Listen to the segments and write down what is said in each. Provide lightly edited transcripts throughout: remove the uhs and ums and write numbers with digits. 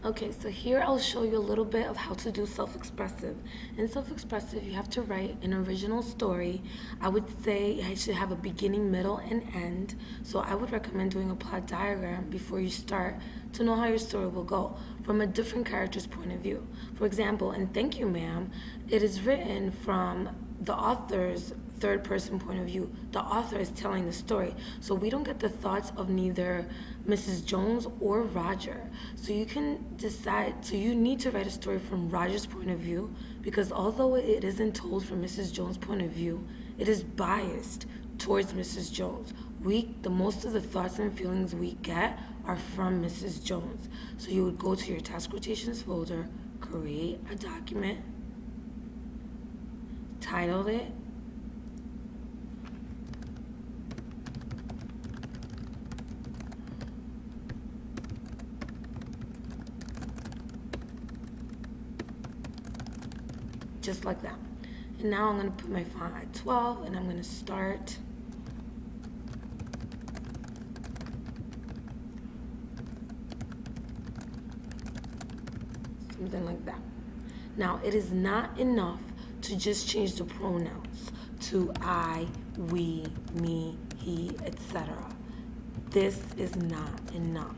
Okay, so here I'll show you a little bit of how to do self-expressive. In self-expressive, you have to write an original story. I would say I should have a beginning, middle, and end. So I would recommend doing a plot diagram before you start to know how your story will go from a different character's point of view. For example, in Thank You, Ma'am, it is written from the author's third person point of view. The author is telling the story. So we don't get the thoughts of neither Mrs. Jones or Roger. So you can decide, so you need to write a story from Roger's point of view because although it isn't told from Mrs. Jones' point of view, it is biased towards Mrs. Jones. The most of the thoughts and feelings we get are from Mrs. Jones. So you would go to your task quotations folder, create a document, title it, just like that. And now I'm going to put my font at 12 and I'm going to start. Something like that. Now, it is not enough to just change the pronouns to I, we, me, he, etc. This is not enough.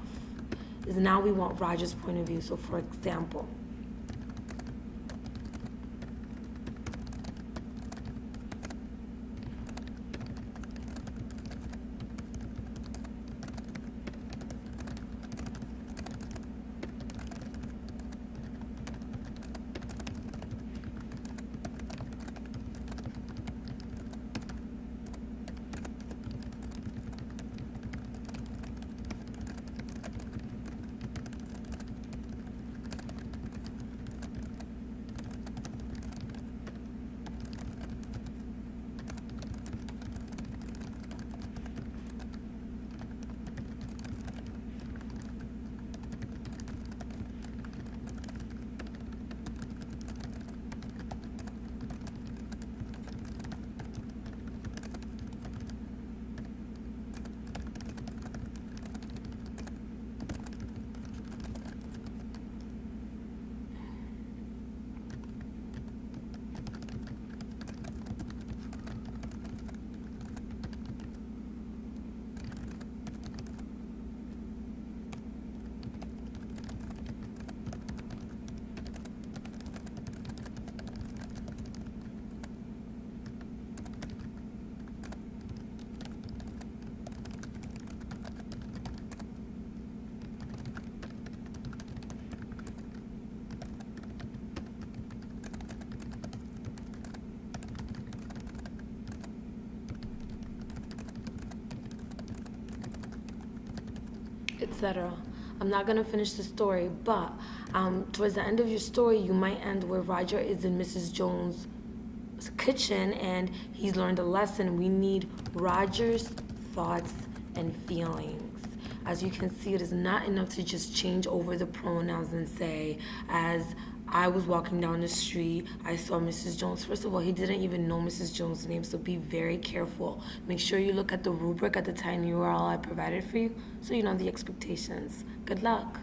Because now we want Roger's point of view. So for example, etc. I'm not going to finish the story, but towards the end of your story, you might end where Roger is in Mrs. Jones' kitchen and he's learned a lesson. We need Roger's thoughts and feelings. As you can see, it is not enough to just change over the pronouns and say, as I was walking down the street, I saw Mrs. Jones. First of all, he didn't even know Mrs. Jones' name, so be very careful. Make sure you look at the rubric at the tiny URL I provided for you so you know the expectations. Good luck.